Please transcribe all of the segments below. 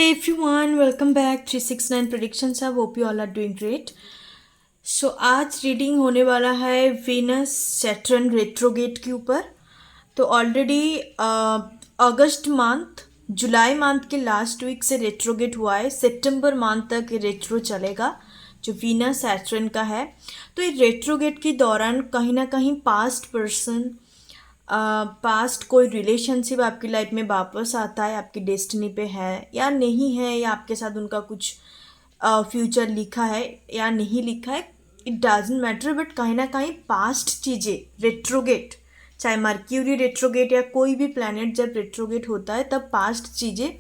Hey everyone, welcome back 369 Predictions. I hope you all are doing great. So आज reading होने वाला है Venus Saturn retrograde के ऊपर. तो ऑलरेडी अगस्त मंथ जुलाई मंथ के लास्ट वीक से रेट्रोगेट हुआ है. सितंबर मंथ तक ये रेट्रो चलेगा जो वीनस सैटर्न का है. तो ये रेट्रोगेट के दौरान कहीं ना कहीं पास्ट कोई रिलेशनशिप आपकी लाइफ में वापस आता है, आपकी डेस्टिनी पे है या नहीं है, या आपके साथ उनका कुछ फ्यूचर लिखा है या नहीं लिखा है, इट डजंट मैटर. बट कहीं ना कहीं पास्ट चीज़ें रेट्रोगेट, चाहे मर्क्यूरी रेट्रोगेट या कोई भी प्लैनेट जब रेट्रोगेट होता है तब पास्ट चीज़ें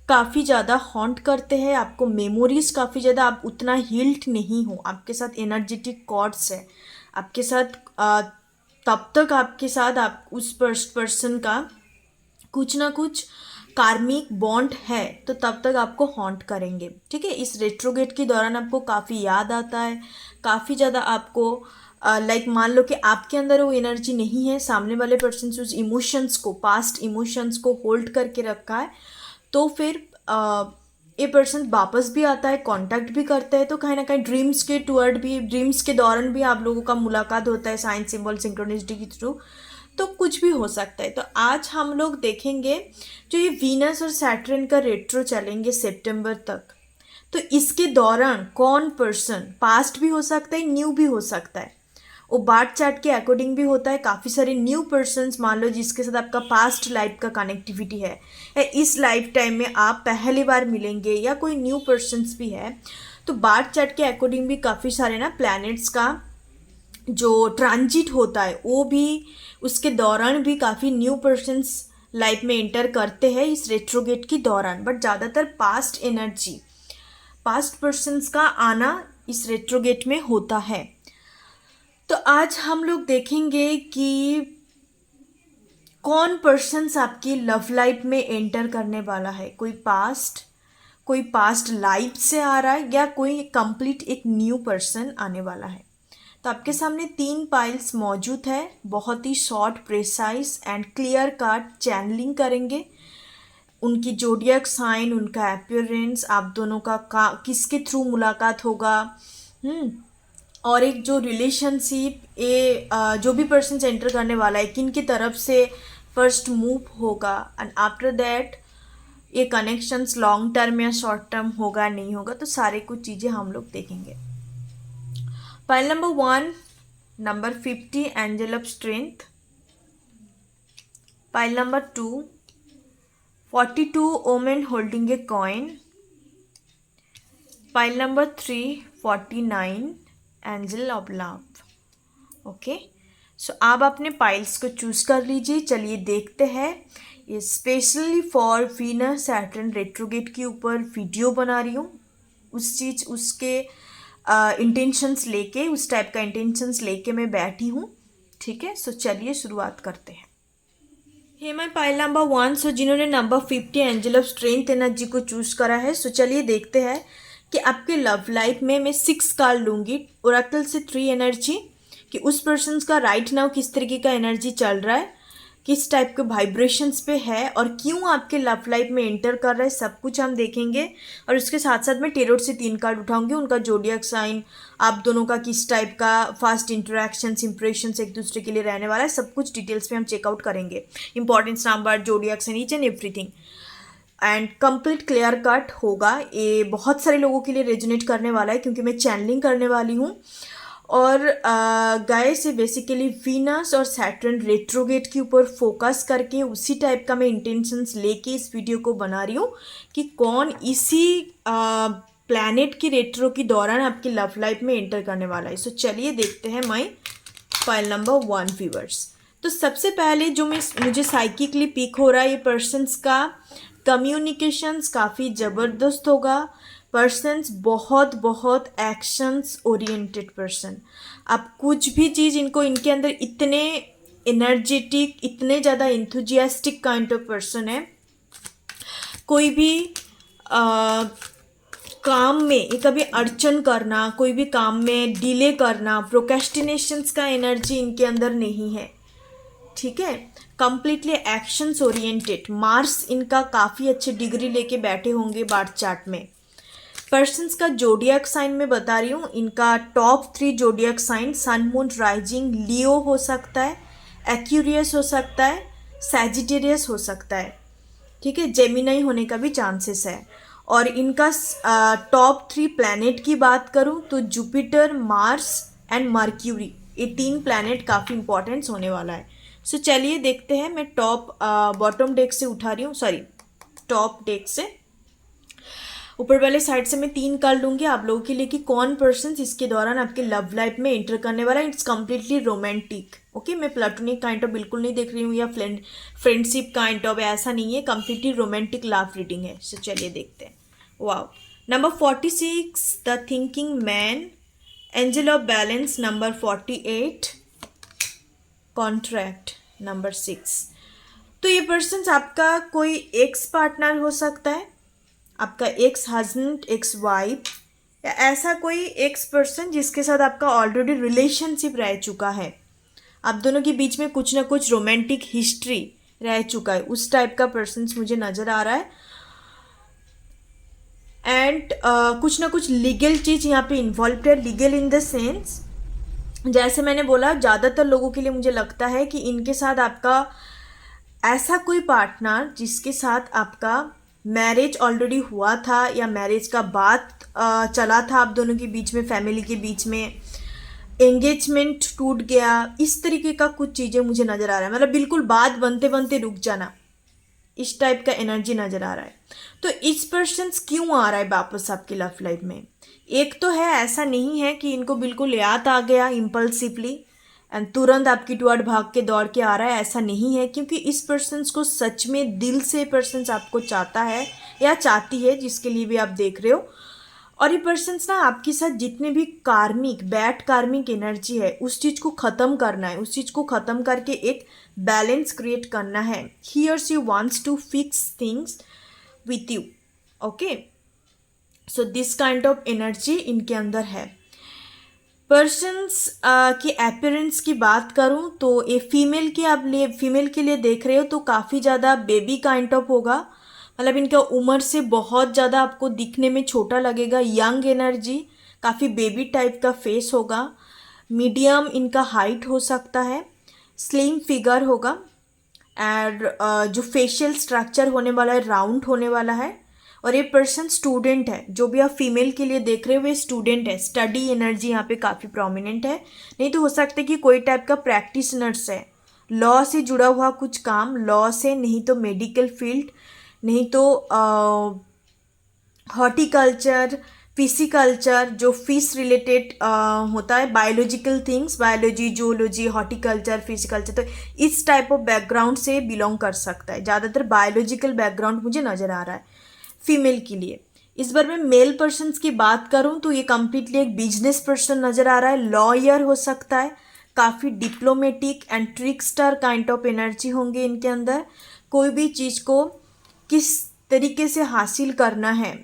काफ़ी ज़्यादा हॉन्ट करते हैं आपको. मेमोरीज काफ़ी ज़्यादा, आप उतना हील्ड नहीं हो, आपके साथ एनर्जेटिक कॉर्ड्स है आपके साथ. तब तक आपके साथ आप उस पर्सन का कुछ ना कुछ कार्मिक बॉन्ड है, तो तब तक आपको हॉन्ट करेंगे. ठीक है, इस रेट्रोगेट के दौरान आपको काफ़ी याद आता है, काफ़ी ज़्यादा आपको लाइक मान लो कि आपके अंदर वो एनर्जी नहीं है, सामने वाले पर्सन से उस इमोशंस को, पास्ट इमोशंस को होल्ड करके रखा है, तो फिर ये पर्सन वापस भी आता है, कांटेक्ट भी करता है. तो कहीं ना कहीं ड्रीम्स के दौरान भी आप लोगों का मुलाकात होता है साइन सिंबल सिंक्रोनिसिटी के थ्रू. तो कुछ भी हो सकता है. तो आज हम लोग देखेंगे जो ये वीनस और सैटर्न का रेट्रो चलेंगे सितंबर तक. तो इसके दौरान कौन पर्सन, पास्ट भी हो सकता है, न्यू भी हो सकता है, वो बार्थ चार्ट के अकॉर्डिंग भी होता है. काफ़ी सारे न्यू पर्सन्स मान लो जिसके साथ आपका पास्ट लाइफ का कनेक्टिविटी है, या इस लाइफ टाइम में आप पहली बार मिलेंगे, या कोई न्यू पर्सन्स भी है. तो बार्थ चार्ट के अकॉर्डिंग भी काफ़ी सारे ना प्लैनेट्स का जो ट्रांजिट होता है वो भी, उसके दौरान भी काफ़ी न्यू पर्सन्स लाइफ में एंटर करते हैं इस रेट्रोगेट के दौरान. बट ज़्यादातर पास्ट एनर्जी, पास्ट पर्सन्स का आना इस रेट्रोगेट में होता है. तो आज हम लोग देखेंगे कि कौन पर्सन्स आपकी लव लाइफ में एंटर करने वाला है. कोई पास्ट लाइफ से आ रहा है, या कोई कंप्लीट एक न्यू पर्सन आने वाला है. तो आपके सामने 3 पाइल्स मौजूद है. बहुत ही short, precise and clear cut channelling करेंगे. उनकी जोडियक साइन, उनका अपीयरेंस, आप दोनों का किसके थ्रू मुलाकात होगा, और एक जो रिलेशनशिप ये जो भी पर्सन एंटर करने वाला है किन की तरफ से फर्स्ट मूव होगा, एंड आफ्टर दैट ये कनेक्शंस लॉन्ग टर्म या शॉर्ट टर्म होगा नहीं होगा. तो सारे कुछ चीज़ें हम लोग देखेंगे. Pile number 1, number 50, angel of strength. Pile number 2, 42, omen holding a coin. Pile number 3, 49, angel of love. Okay, so आप अपने पाइल्स को चूज कर लीजिए. चलिए देखते हैं. ये specially for Venus Saturn retrograde के ऊपर वीडियो बना रही हूँ. उसके इंटेंशंस लेके, उस टाइप का इंटेंशंस लेके मैं बैठी हूँ. ठीक है, सो चलिए शुरुआत करते हैं. हे माय पाइल नंबर 1. सो जिन्होंने number 50 angel of strength energy को चूज करा है, सो चलिए देखते हैं कि आपके लव लाइफ में मैं 6 कार्ड लूँगी ओरेकल से 3 एनर्जी, कि उस पर्सन का राइट नाउ किस तरीके का एनर्जी चल रहा है, किस टाइप के वाइब्रेशंस पे है, और क्यों आपके लव लाइफ में एंटर कर रहा है, सब कुछ हम देखेंगे. और उसके साथ साथ मैं टेरोट से 3 कार्ड उठाऊंगी, उनका जोडियक साइन, आप दोनों का किस टाइप का फास्ट इंटरेक्शंस, इंप्रेशंस एक दूसरे के लिए रहने वाला है, सब कुछ डिटेल्स में हम चेकआउट करेंगे. Importance number, zodiac sign, each and everything, and complete clear cut होगा. ये बहुत सारे लोगों के लिए रेजोनेट करने वाला है क्योंकि मैं चैनलिंग करने वाली हूँ. और गाइस ये बेसिकली वीनस और सैटर्न रेट्रोगेट के ऊपर फोकस करके उसी टाइप का मैं इंटेंशंस लेके इस वीडियो को बना रही हूँ कि कौन इसी प्लैनेट की रेट्रो के दौरान आपकी लव लाइफ में एंटर करने वाला है. सो चलिए देखते हैं माई पाइल नंबर 1 व्यूअर्स. तो सबसे पहले जो मुझे साइकिकली पिक हो रहा है, ये पर्सन्स का कम्युनिकेशंस काफ़ी ज़बरदस्त होगा. पर्सन्स बहुत एक्शंस ओरिएंटेड पर्सन. आप कुछ भी चीज़ इनके अंदर इतने एनर्जेटिक, इतने ज़्यादा इंथुजियास्टिक काइंड ऑफ पर्सन है. कोई भी काम में ये कभी अड़चन करना, कोई भी काम में डिले करना, प्रोक्रेस्टिनेशंस का एनर्जी इनके अंदर नहीं है. ठीक है, कंप्लीटली एक्शंस ओरिएंटेड। मार्स इनका काफ़ी अच्छे डिग्री लेके बैठे होंगे बर्थ चार्ट में। पर्सन्स का जोडियक साइन में बता रही हूँ, इनका top 3 zodiac sign sun moon rising Leo हो सकता है, एक्यूरियस हो सकता है, सैजिटेरियस हो सकता है, ठीक है, जेमिनाई होने का भी चांसेस है। और इनका टॉप 3 प्लैनेट की बात करूँ तो जुपिटर, मार्स एंड मर्क्यूरी, ये 3 प्लैनेट काफ़ी इंपॉर्टेंस होने वाला है। सो चलिए देखते हैं, मैं टॉप बॉटम डेक से उठा रही हूँ, सॉरी टॉप डेक से ऊपर वाले साइड से मैं 3 कार्ड लूँगी आप लोगों के लिए कि कौन पर्सन इसके दौरान आपके लव लाइफ में एंटर करने वाला है। It's completely romantic, okay. मैं प्लेटोनिक काइंड ऑफ बिल्कुल नहीं देख रही हूँ या फ्रेंडशिप काइंड ऑफ, ऐसा नहीं है, कम्प्लीटली रोमांटिक लव रीडिंग है। सो चलिए देखते हैं। Wow, number 46 the thinking man, angel of balance number 48, contract number 6। तो ये पर्सन आपका कोई एक्स पार्टनर हो सकता है, आपका एक्स हस्बैंड, एक्स वाइफ, या ऐसा कोई एक्स पर्सन जिसके साथ आपका ऑलरेडी रिलेशनशिप रह चुका है, आप दोनों के बीच में कुछ ना कुछ रोमांटिक हिस्ट्री रह चुका है, उस टाइप का पर्सन मुझे नज़र आ रहा है। एंड कुछ ना कुछ लीगल चीज़ यहाँ पे इन्वॉल्व है। लीगल इन द सेंस, जैसे मैंने बोला, ज़्यादातर लोगों के लिए मुझे लगता है कि इनके साथ आपका ऐसा कोई पार्टनर जिसके साथ आपका मैरिज ऑलरेडी हुआ था या मैरिज का बात चला था आप दोनों के बीच में, फैमिली के बीच में, एंगेजमेंट टूट गया, इस तरीके का कुछ चीज़ें मुझे नज़र आ रहा है। मतलब बिल्कुल बात बनते बनते रुक जाना, इस टाइप का एनर्जी नज़र आ रहा है। तो इस पर्सन क्यों आ रहा है वापस आपकी लव लाइफ में? एक तो है, ऐसा नहीं है कि इनको बिल्कुल याद आ गया इम्पल्सिवली एंड तुरंत आपकी टुवर्ड भाग के दौड़ के आ रहा है, ऐसा नहीं है, क्योंकि इस पर्सन को सच में दिल से पर्सन आपको चाहता है या चाहती है, जिसके लिए भी आप देख रहे हो। और ये पर्सन ना आपके साथ जितने भी कार्मिक, बैड कार्मिक एनर्जी है, उस चीज़ को ख़त्म करना है, उस चीज़ को ख़त्म करके एक बैलेंस क्रिएट करना है। ही और she wants to fix things with you, okay. So this kind of energy इनके अंदर है। पर्सन्स की अपीयरेंस की बात करूं तो ये फीमेल के लिए देख रहे हो तो काफ़ी ज़्यादा बेबी काइंड ऑफ होगा, मतलब इनका उम्र से बहुत ज़्यादा आपको दिखने में छोटा लगेगा, यंग एनर्जी, काफ़ी बेबी टाइप का फेस होगा, मीडियम इनका हाइट हो सकता है, स्लिम फिगर होगा, एंड जो फेशियल स्ट्रक्चर होने वाला है राउंड होने वाला है। और ये पर्सन स्टूडेंट है, जो भी आप फीमेल के लिए देख रहे हो वे स्टूडेंट है, स्टडी एनर्जी यहाँ पे काफ़ी प्रोमिनेंट है। नहीं तो हो सकता है कि कोई टाइप का प्रैक्टिशनर्स है, लॉ से जुड़ा हुआ कुछ काम, लॉ से, नहीं तो मेडिकल फील्ड, नहीं तो हॉर्टिकल्चर, फिशिकल्चर, जो फिश रिलेटेड होता है, biological things, biology, zoology, horticulture, pisciculture, तो इस टाइप ऑफ बैकग्राउंड से बिलोंग कर सकता है। ज़्यादातर बायोलॉजिकल बैकग्राउंड मुझे नज़र आ रहा है फीमेल के लिए। इस बार मैं मेल पर्सन की बात करूं तो ये कम्प्लीटली एक बिजनेस पर्सन नज़र आ रहा है, लॉयर हो सकता है, काफ़ी diplomatic and trickster kind of energy होंगे इनके अंदर। कोई भी चीज़ को किस तरीके से हासिल करना है,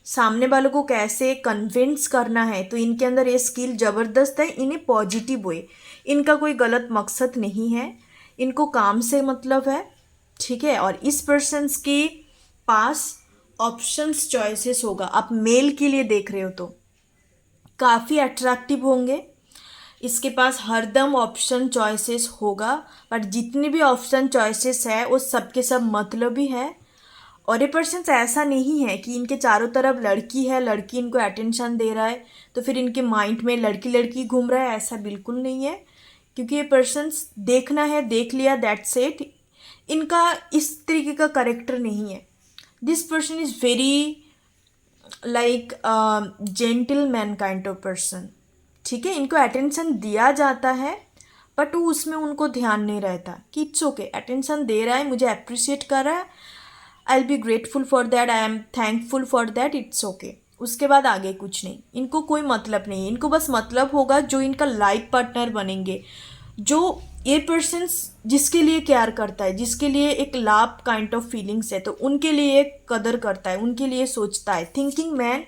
सामने वालों को कैसे कन्विंस करना है, तो इनके अंदर ये स्किल ज़बरदस्त है। इन्हें पॉजिटिव वे, इनका कोई गलत मकसद नहीं है, इनको काम से मतलब है, ठीक है। और इस पर्सन के पास ऑप्शंस, चॉइसेस होगा। आप मेल के लिए देख रहे हो तो काफ़ी अट्रैक्टिव होंगे, इसके पास हरदम ऑप्शन चॉइसेस होगा, बट जितने भी ऑप्शन चॉइसेस है वो सबके सब मतलबी है। और ये पर्सन ऐसा नहीं है कि इनके चारों तरफ लड़की है, लड़की इनको अटेंशन दे रहा है तो फिर इनके माइंड में लड़की लड़की घूम रहा है, ऐसा बिल्कुल नहीं है। क्योंकि ये पर्सन देखना है, देख लिया, दैट्स इट। इनका इस तरीके का करेक्टर नहीं है। This person is very like gentleman kind of person, ठीक है। इनको अटेंशन दिया जाता है बट वो उसमें उनको ध्यान नहीं रहता कि इट्स ओके, अटेंशन दे रहा है, मुझे अप्रिशिएट कर रहा है, I will be grateful for that, I am thankful for that, it's okay. उसके बाद आगे कुछ नहीं, इनको कोई मतलब नहीं है। इनको बस मतलब होगा जो इनका लाइफ पार्टनर बनेंगे, जो ये पर्सन जिसके लिए केयर करता है, जिसके लिए एक लाभ काइंड ऑफ फीलिंग्स है, तो उनके लिए कदर करता है, उनके लिए सोचता है। थिंकिंग मैन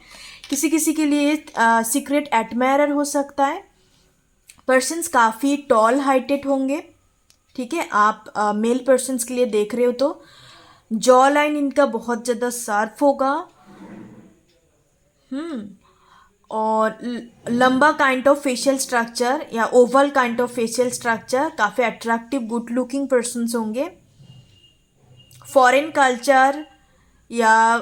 किसी किसी के लिए सीक्रेट एडमायरर हो सकता है। पर्सन्स काफ़ी टॉल हाइटेड होंगे, ठीक है, आप मेल पर्सन्स के लिए देख रहे हो तो जॉ लाइन इनका बहुत ज़्यादा शार्प होगा। और लंबा काइंड ऑफ फेशियल स्ट्रक्चर या Oval kind of facial structure, काफ़ी अट्रैक्टिव गुड लुकिंग पर्सन्स होंगे। फॉरेन कल्चर या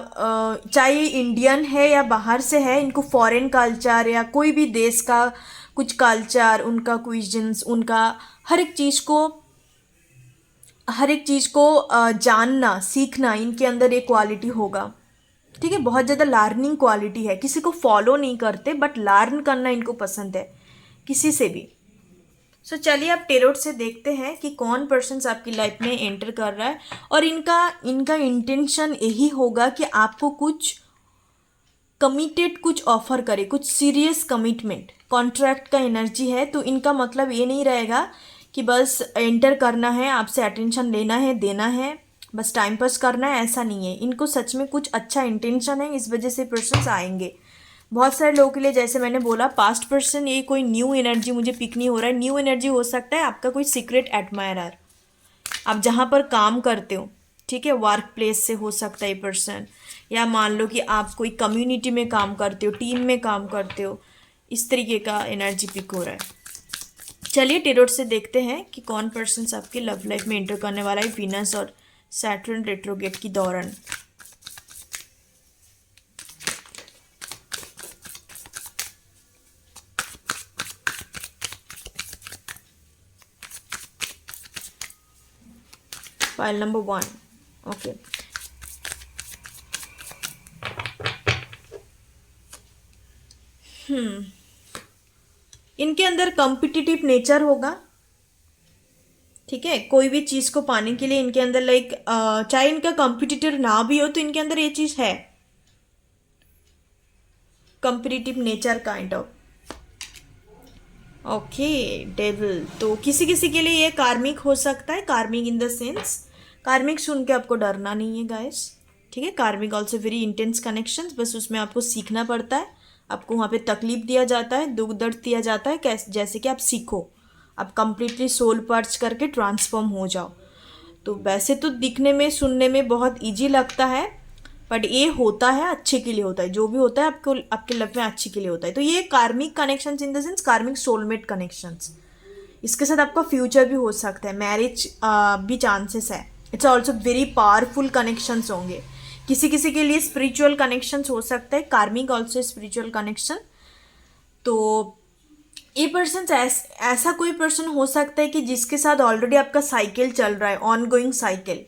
चाहे इंडियन है या बाहर से है, इनको फॉरेन कल्चर या कोई भी देश का कुछ कल्चर, उनका क्विजन्स, उनका हर एक चीज़ को जानना सीखना इनके अंदर एक क्वालिटी होगा। ठीक है, बहुत ज़्यादा लर्निंग क्वालिटी है, किसी को फॉलो नहीं करते बट लर्न करना इनको पसंद है किसी से भी। सो चलिए आप टेरोट से देखते हैं कि कौन पर्सन्स आपकी लाइफ में एंटर कर रहा है, और इनका इंटेंशन यही होगा कि आपको कुछ कमिटेड कुछ ऑफर करे, कुछ सीरियस कमिटमेंट, कॉन्ट्रैक्ट का एनर्जी है। तो इनका मतलब ये नहीं रहेगा कि बस एंटर करना है, आपसे अटेंशन लेना है, देना है, बस टाइम पास करना है, ऐसा नहीं है। इनको सच में कुछ अच्छा इंटेंशन है, इस वजह से पर्सन्स आएंगे। बहुत सारे लोगों के लिए जैसे मैंने बोला पास्ट पर्सन, ये कोई न्यू एनर्जी मुझे पिक नहीं हो रहा है। न्यू एनर्जी हो सकता है आपका कोई सीक्रेट एडमायरर, आप जहाँ पर काम करते हो, ठीक है, वर्क प्लेस से हो सकता है ये पर्सन, या मान लो कि आप कोई कम्युनिटी में काम करते हो, टीम में काम करते हो, इस तरीके का एनर्जी पिक हो रहा है। चलिए टेरोट से देखते हैं कि कौन पर्सन्स आपकी लव लाइफ में एंटर करने वाला है वीनस और सैटर्न रेट्रोगेट की दौरान। File number 1, okay. इनके अंदर कॉम्पिटिटिव नेचर होगा, ठीक है, कोई भी चीज़ को पाने के लिए इनके अंदर लाइक चाहे इनका कॉम्पिटिटर ना भी हो तो इनके अंदर ये चीज़ है, competitive nature kind of. Okay, devil, तो किसी किसी के लिए ये कार्मिक हो सकता है। कार्मिक इन द सेंस, कार्मिक सुन के आपको डरना नहीं है गाइस, ठीक है। कार्मिक ऑल्सो वेरी इंटेंस कनेक्शंस, बस उसमें आपको सीखना पड़ता है, आपको वहाँ पे तकलीफ दिया जाता है, दुख दर्द दिया जाता है, कैसे, जैसे कि आप सीखो, आप कंप्लीटली सोल पर्च करके ट्रांसफॉर्म हो जाओ। तो वैसे तो दिखने में सुनने में बहुत ईजी लगता है, बट ये होता है अच्छे के लिए होता है, जो भी होता है आपको आपके लाइफ में अच्छे के लिए होता है। तो ये कार्मिक कनेक्शंस इन द सेंस कार्मिक सोलमेट कनेक्शंस, इसके साथ आपका फ्यूचर भी हो सकता है, मैरिज भी चांसेस है। It's also very powerful connections होंगे। किसी किसी के लिए स्पिरिचुअल कनेक्शंस हो सकता है, कार्मिक ऑल्सो स्पिरिचुअल कनेक्शन। तो ये पर्सन ऐसा कोई पर्सन हो सकता है कि जिसके साथ ऑलरेडी आपका साइकिल चल रहा है, ऑन गोइंग साइकिल।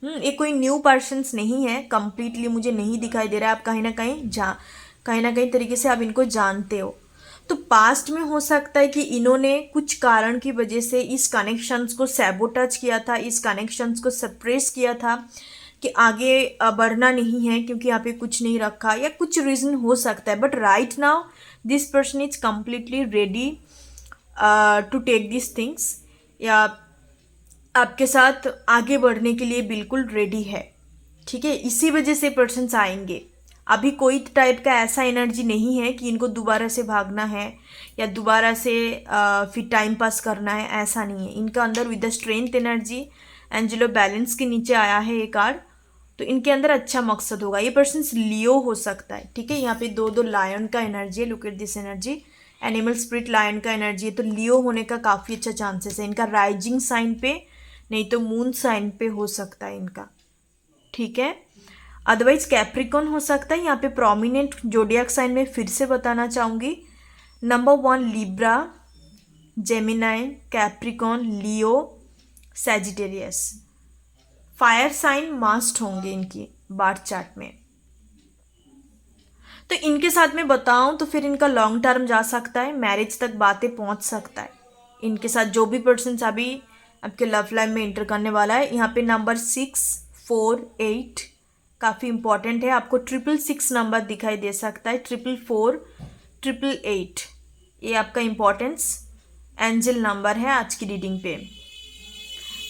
ये कोई न्यू पर्सन्स नहीं है, कंप्लीटली मुझे नहीं दिखाई दे रहा है। आप कहीं ना कहीं तरीके से आप इनको जानते हो। तो पास्ट में हो सकता है कि इन्होंने कुछ कारण की वजह से इस कनेक्शंस को सैबोटेज किया था, इस कनेक्शंस को सप्रेस किया था कि आगे बढ़ना नहीं है क्योंकि यहाँ पे कुछ नहीं रखा, या कुछ रीज़न हो सकता है। But right now this person is completely ready to take this things, या आपके साथ आगे बढ़ने के लिए बिल्कुल रेडी है, ठीक है। इसी वजह से पर्सन्स आएंगे। अभी कोई टाइप का ऐसा एनर्जी नहीं है कि इनको दोबारा से भागना है या दोबारा से फिर टाइम पास करना है, ऐसा नहीं है। इनका अंदर with the strength energy Angelo balance के नीचे आया है ये कार्ड, तो इनके अंदर अच्छा मकसद होगा। ये पर्सन्स लियो हो सकता है, ठीक है। यहाँ पे दो लायन का एनर्जी है, look at this energy, animal spirit lion का एनर्जी है, तो लियो होने का काफ़ी अच्छा चांसेस है। इनका राइजिंग साइन पे नहीं तो मून साइन पे हो सकता है इनका, ठीक है। अदरवाइज कैप्रिकॉन हो सकता है। यहाँ पे प्रोमिनेंट जोडियाक साइन में फिर से बताना चाहूँगी, नंबर 1 लिब्रा, जेमिनाई, कैप्रिकॉन, लियो, सैजिटेरियस। फायर साइन मस्ट होंगे इनकी बार्थ चार्ट में। तो इनके साथ में बताऊं तो फिर इनका लॉन्ग टर्म जा सकता है, मैरिज तक बातें पहुंच सकता है इनके साथ। जो भी पर्सन अभी आपके लव लाइफ में एंटर करने वाला है, यहाँ पे नंबर 6, 4, 8 काफ़ी इंपॉर्टेंट है। आपको 666 नंबर दिखाई दे सकता है, 444, 888, ये आपका इम्पोर्टेंस एंजल नंबर है आज की रीडिंग पे।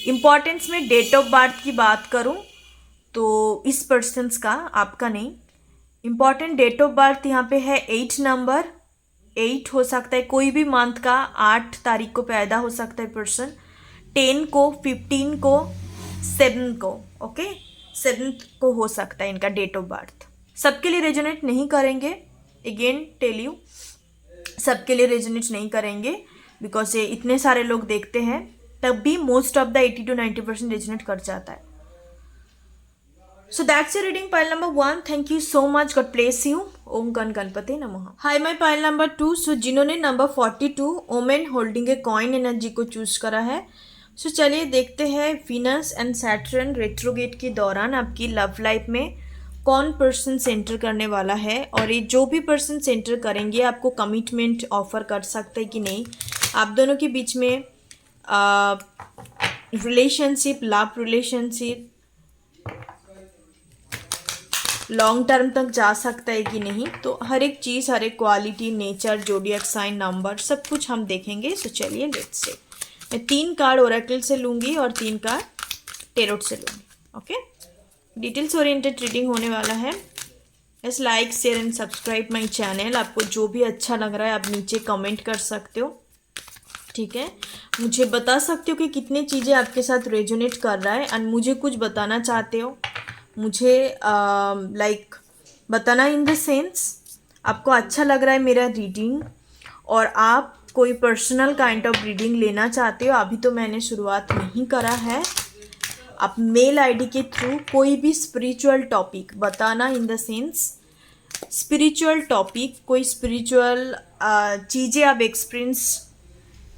इम्पॉर्टेंस में डेट ऑफ बर्थ की बात करूं तो इस पर्सन्स का, आपका नहीं, इम्पॉर्टेंट डेट ऑफ बर्थ यहाँ पे है 8 नंबर, 8 हो सकता है, कोई भी मंथ का 8 तारीख को पैदा हो सकता है पर्सन। 10 को, 15 को, 7 को, ओके 7 को हो सकता है इनका डेट ऑफ बर्थ। सबके लिए रेजोनेट नहीं करेंगे, अगेन टेल यू, सबके लिए रेजोनेट नहीं करेंगे बिकॉज ये इतने सारे लोग देखते हैं, तब भी most of the 80 to 90% resonate कर जाता है। So that's your reading pile number 1. Thank you so much. God bless you. ओम गण गणपति नमः। Hi my pile number 2। So जिन्होंने number 42 omen holding a coin energy को चूज करा है, सो चलिए देखते हैं वीनस एंड सैटर्न रेट्रोगेट के दौरान आपकी लव लाइफ में कौन पर्सन सेंटर करने वाला है, और ये जो भी पर्सन सेंटर करेंगे आपको कमिटमेंट ऑफर कर सकते हैं कि नहीं, आप दोनों के बीच में relationship, love relationship long term तक जा सकता है कि नहीं। तो हर एक चीज़, हर एक quality, nature, zodiac sign, number, सब कुछ हम देखेंगे। सो चलिए लेट्स से, मैं 3 कार्ड ओरेकल से लूँगी और 3 कार्ड टेरोट से लूँगी। ओके, डिटेल्स ओरिएंटेड रीडिंग होने वाला है। बस like, share and subscribe my channel. आपको जो भी अच्छा लग रहा है आप नीचे कमेंट कर सकते हो, ठीक है। मुझे बता सकते हो कि कितनी चीज़ें आपके साथ रेजोनेट कर रहा है, एंड मुझे कुछ बताना चाहते हो, मुझे लाइक बताना इन द सेंस आपको अच्छा लग रहा है मेरा रीडिंग और आप कोई पर्सनल काइंड ऑफ रीडिंग लेना चाहते हो। अभी तो मैंने शुरुआत नहीं करा है। आप मेल आईडी के थ्रू कोई भी स्पिरिचुअल टॉपिक बताना, इन द सेंस स्पिरिचुअल टॉपिक, कोई स्पिरिचुअल चीज़ें आप एक्सपीरियंस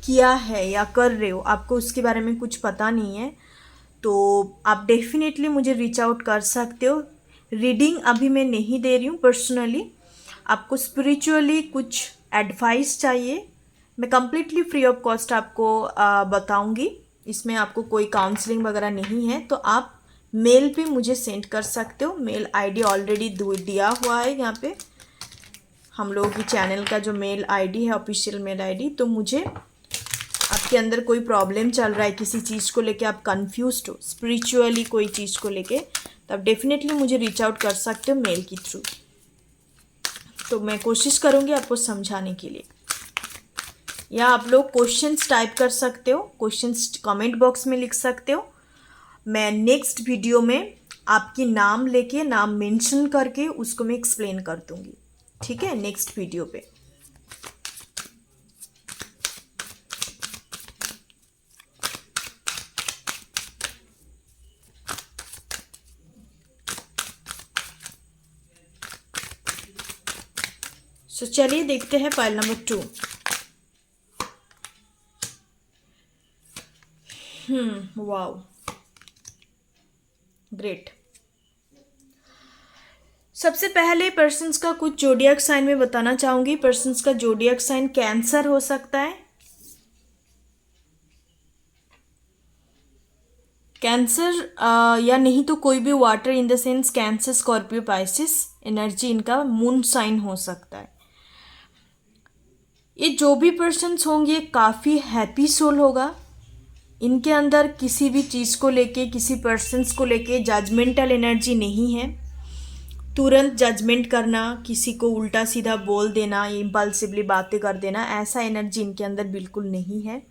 किया है या कर रहे हो, आपको उसके बारे में कुछ पता नहीं है, तो आप डेफिनेटली मुझे रीच आउट कर सकते हो। रीडिंग अभी मैं नहीं दे रही हूँ पर्सनली। आपको स्पिरिचुअली कुछ एडवाइस चाहिए, मैं कम्प्लीटली फ्री ऑफ कॉस्ट आपको बताऊँगी। इसमें आपको कोई काउंसलिंग वगैरह नहीं है, तो आप मेल पे मुझे सेंड कर सकते हो। मेल आईडी ऑलरेडी दिया हुआ है यहाँ पे, हम लोगों की चैनल का जो मेल आईडी है, ऑफिशियल मेल आईडी। तो मुझे आपके अंदर कोई प्रॉब्लम चल रहा है किसी चीज़ को लेके, आप कंफ्यूज्ड हो स्पिरिचुअली कोई चीज़ को लेके, तो आप डेफिनेटली मुझे रीच आउट कर सकते हो मेल के थ्रू। तो मैं कोशिश करूँगी आपको समझाने के लिए, या आप लोग क्वेश्चंस टाइप कर सकते हो, क्वेश्चंस कमेंट बॉक्स में लिख सकते हो। मैं नेक्स्ट वीडियो में आपकी नाम लेके, नाम मेंशन करके उसको मैं एक्सप्लेन कर दूँगी, ठीक है, नेक्स्ट वीडियो पे। तो चलिए देखते हैं फाइल नंबर 2। Wow, great. सबसे पहले पर्सन्स का कुछ जोडियक साइन में बताना चाहूंगी। पर्सन्स का जोडियक साइन कैंसर हो सकता है, कैंसर या नहीं तो कोई भी water, in the sense cancer, Scorpio, Pisces energy इनका मून साइन हो सकता है। ये जो भी पर्सन्स होंगे काफ़ी हैप्पी सोल होगा। इनके अंदर किसी भी चीज़ को लेके, किसी पर्सन्स को लेके जजमेंटल एनर्जी नहीं है। तुरंत जजमेंट करना, किसी को उल्टा सीधा बोल देना, इम्पल्सिवली बातें कर देना, ऐसा एनर्जी इनके अंदर बिल्कुल नहीं है।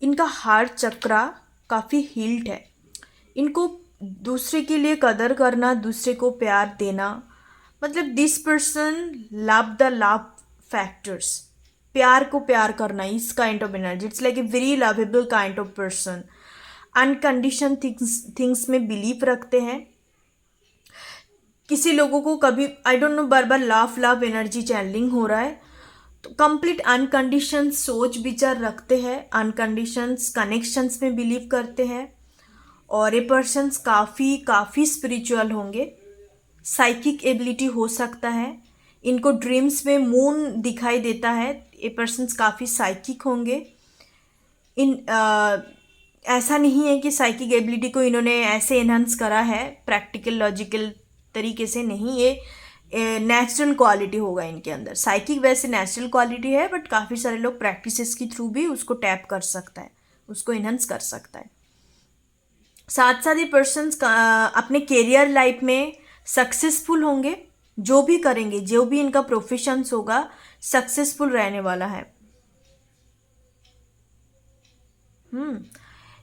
इनका हार्ट चक्रा काफ़ी हील्ड है। इनको दूसरे के लिए कदर करना, दूसरे को प्यार देना, मतलब this person love the love factors, प्यार को प्यार करना, इस kind of energy. It's like a very lovable kind of person. Unconditional things में बिलीव रखते हैं। किसी लोगों को कभी आई डोंट नो बार बार लव एनर्जी चैनलिंग हो रहा है, तो कंप्लीट अनकंडीशन सोच विचार रखते हैं, अनकंडीशन कनेक्शंस में बिलीव करते हैं। और ये पर्सन्स काफ़ी स्पिरिचुअल होंगे। साइकिक एबिलिटी हो सकता है, इनको ड्रीम्स में मून दिखाई देता है। ये पर्सन्स काफ़ी साइकिक होंगे। ऐसा नहीं है कि साइकिक एबिलिटी को इन्होंने ऐसे एनहांस करा है प्रैक्टिकल लॉजिकल तरीके से, नहीं, ये नेचुरल क्वालिटी होगा इनके अंदर। साइकिक वैसे नेचुरल क्वालिटी है, बट काफ़ी सारे लोग प्रैक्टिसेस के थ्रू भी उसको टैप कर सकता है, उसको इनहांस कर सकता है। साथ साथ ये पर्सन्स अपने कैरियर लाइफ में सक्सेसफुल होंगे। जो भी करेंगे, जो भी इनका प्रोफेशंस होगा, सक्सेसफुल रहने वाला है।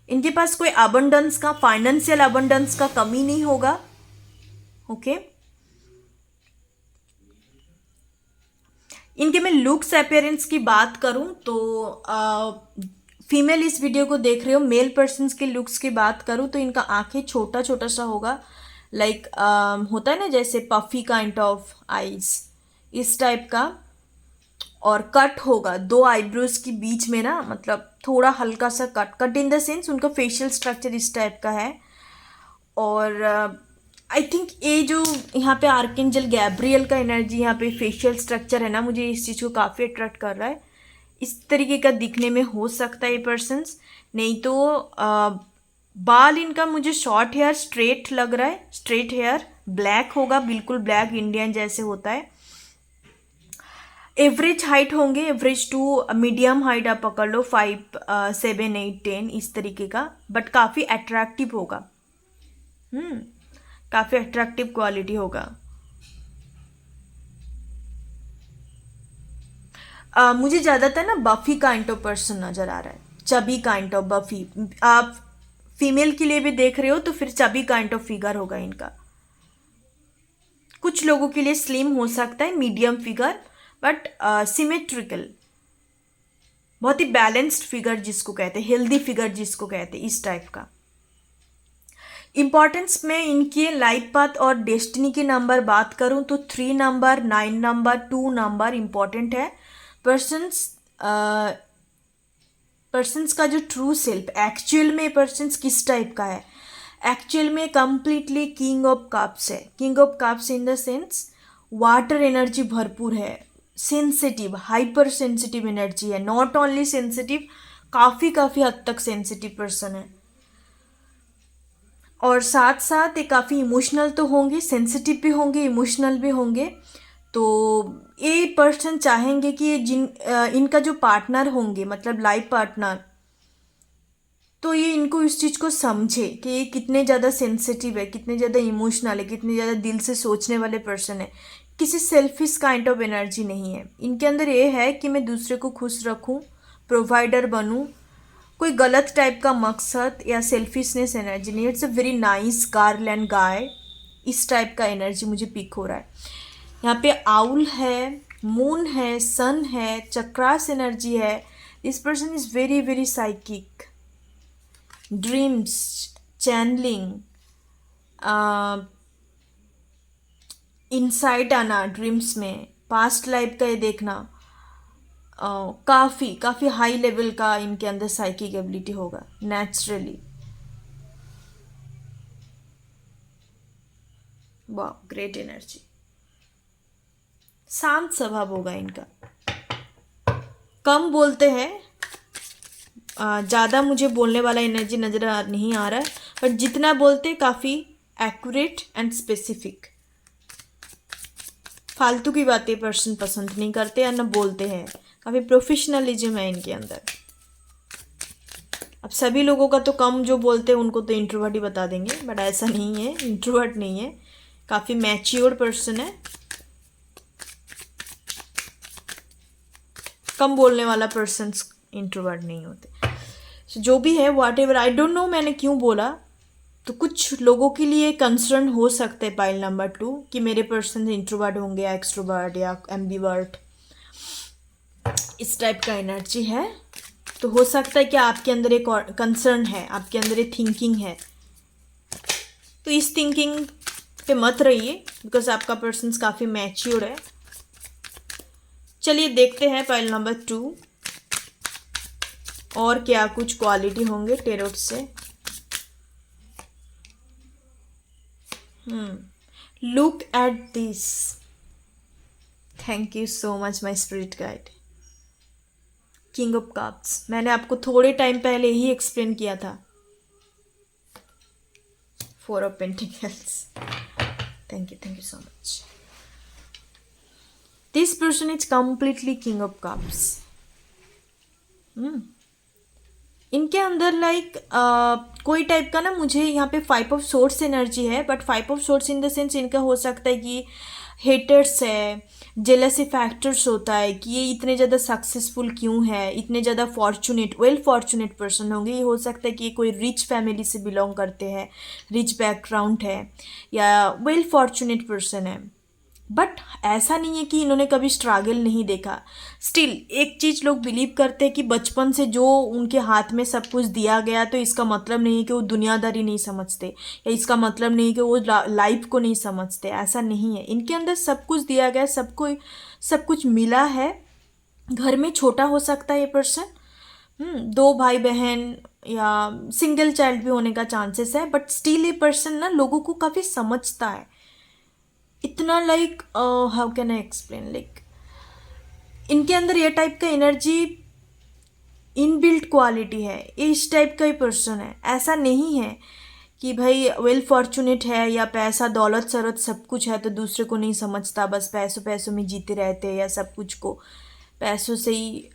इनके पास कोई अबंडेंस का, फाइनेंशियल अबंडेंस का कमी नहीं होगा। ओके इनके मैं लुक्स अपीयरेंस की बात करूं तो फीमेल इस वीडियो को देख रहे हो, मेल पर्सन्स के लुक्स की बात करूं तो इनका आंखें छोटा छोटा सा होगा, लाइक होता है ना जैसे पफी काइंड ऑफ आईज, इस टाइप का। और कट होगा 2 आईब्रोज के बीच में ना, मतलब थोड़ा हल्का सा cut, cut in the sense उनका फेशियल स्ट्रक्चर इस टाइप का है। और आई थिंक ये जो यहाँ पे आर्कएंजल गैब्रियल का एनर्जी, यहाँ पे फेशियल स्ट्रक्चर है ना, मुझे इस चीज़ को काफ़ी अट्रैक्ट कर रहा है। इस तरीके का दिखने में हो सकता है ये पर्सन्स। नहीं तो बाल इनका मुझे शॉर्ट हेयर स्ट्रेट लग रहा है, स्ट्रेट हेयर, ब्लैक होगा, बिल्कुल ब्लैक इंडियन जैसे होता है। एवरेज हाइट होंगे, एवरेज टू मीडियम हाइट आप पकड़ लो, 5, 7, 8, 10 इस तरीके का, बट काफ़ी अट्रैक्टिव होगा। काफ़ी अट्रैक्टिव क्वालिटी होगा। मुझे ज़्यादातर ना बफी काइंड ऑफ पर्सन नज़र आ रहा है, चबी काइंड ऑफ बफी। आप फीमेल के लिए भी देख रहे हो तो फिर चबी काइंड ऑफ फिगर होगा इनका। कुछ लोगों के लिए स्लिम हो सकता है, मीडियम फिगर, बट सिमेट्रिकल, बहुत ही बैलेंस्ड फिगर जिसको कहते हैं, हेल्दी फिगर जिसको कहते हैं, इस टाइप का। इंपॉर्टेंस में इनके लाइफ पाथ और डेस्टिनी के नंबर बात करूं तो 3 नंबर, 9 नंबर, 2 नंबर इंपॉर्टेंट है। पर्सन्स का जो ट्रू सेल्फ एक्चुअल में पर्सन्स किस टाइप का है, एक्चुअल में कंप्लीटली किंग ऑफ कप्स है। King of cups in the sense water energy भरपूर है, सेंसिटिव, हाइपर सेंसिटिव एनर्जी है, नॉट ओनली सेंसिटिव, काफ़ी हद तक सेंसिटिव पर्सन है। और साथ साथ ये काफ़ी इमोशनल तो होंगे, सेंसिटिव भी होंगे, इमोशनल भी होंगे। तो ये पर्सन चाहेंगे कि इनका जो पार्टनर होंगे, मतलब लाइफ पार्टनर, तो ये इनको इस चीज़ को समझे कि ये कितने ज़्यादा सेंसिटिव है, कितने ज़्यादा इमोशनल है, कितने ज़्यादा दिल से सोचने वाले पर्सन है। किसी सेल्फिश काइंड ऑफ एनर्जी नहीं है इनके अंदर। ये है कि मैं दूसरे को खुश रखूं, प्रोवाइडर बनूं, कोई गलत टाइप का मकसद या सेल्फिशनेस एनर्जी नहीं। It's a very nice girl and guy, इस टाइप का एनर्जी मुझे पिक हो रहा है। यहाँ पे आउल है, मून है, सन है, चक्रास एनर्जी है। This person is very very psychic, dreams, channeling, insight आना ड्रीम्स में, पास्ट लाइफ का ये देखना, काफ़ी हाई लेवल का इनके अंदर साइकिक एबिलिटी होगा नेचुरली। वाह, ग्रेट एनर्जी। शांत स्वभाव होगा इनका, कम बोलते हैं, ज़्यादा मुझे बोलने वाला एनर्जी नज़र नहीं आ रहा है, बट जितना बोलते काफ़ी एक्यूरेट एंड स्पेसिफिक। फालतू की बातें पर्सन पसंद नहीं करते या न बोलते हैं, काफ़ी प्रोफेशनलिज्म है इनके अंदर। अब सभी लोगों का तो कम जो बोलते हैं उनको तो इंट्रोवर्ट ही बता देंगे, बट ऐसा नहीं है, इंट्रोवर्ट नहीं है, काफ़ी मैच्योर पर्सन है, कम बोलने वाला पर्सन इंट्रोवर्ट नहीं होते। So, जो भी है what ever, I don't no मैंने क्यों बोला, तो कुछ लोगों के लिए कंसर्न हो सकते हैं पाइल नंबर 2 कि मेरे पर्सन इंट्रोवर्ट होंगे या एक्सट्रोवर्ट या एम्बीवर्ट, इस टाइप का एनर्जी है। तो हो सकता है कि आपके अंदर एक कंसर्न है, आपके अंदर एक थिंकिंग है, तो इस थिंकिंग पे मत रहिए, बिकॉज आपका पर्सन काफ़ी मैच्योर है। चलिए देखते हैं पाइल नंबर 2 और क्या कुछ क्वालिटी होंगे टेरोट से। Look at this, thank you so much my spirit guide. King of cups मैंने आपको थोड़े टाइम पहले ही एक्सप्लेन किया था। 4 of pentacles, thank you so much. This person is completely king of cups. इनके अंदर लाइक कोई टाइप का ना, मुझे यहाँ पे 5 ऑफ सोर्ड्स एनर्जी है, but 5 of swords in the sense इनका हो सकता है कि हेटर्स है, जेलसी फैक्टर्स होता है कि ये इतने ज़्यादा सक्सेसफुल क्यों है, इतने ज़्यादा फॉर्चुनेट वेल फॉर्चुनेट पर्सन होंगे। ये हो सकता है कि ये कोई रिच फैमिली से बिलोंग करते हैं, रिच बैकग्राउंड है या वेल फॉर्चुनेट पर्सन है। बट ऐसा नहीं है कि इन्होंने कभी स्ट्रगल नहीं देखा। स्टिल एक चीज़ लोग बिलीव करते हैं कि बचपन से जो उनके हाथ में सब कुछ दिया गया तो इसका मतलब नहीं है कि वो दुनियादारी नहीं समझते, या इसका मतलब नहीं है कि वो लाइफ को नहीं समझते। ऐसा नहीं है, इनके अंदर सब कुछ दिया गया, सबको सब कुछ मिला है। घर में छोटा हो सकता है ये पर्सन, दो भाई बहन या सिंगल चाइल्ड भी होने का चांसेस है, बट स्टिल ये पर्सन ना लोगों को काफ़ी समझता है। इतना like how can I explain, like इनके अंदर ये टाइप का एनर्जी इनबिल्ट क्वालिटी है। ये इस टाइप का ही पर्सन है। ऐसा नहीं है कि भाई वेल फॉर्चुनेट है या पैसा दौलत सरत सब कुछ है तो दूसरे को नहीं समझता, बस पैसों पैसों में जीते रहते हैं या सब कुछ को पैसों से ही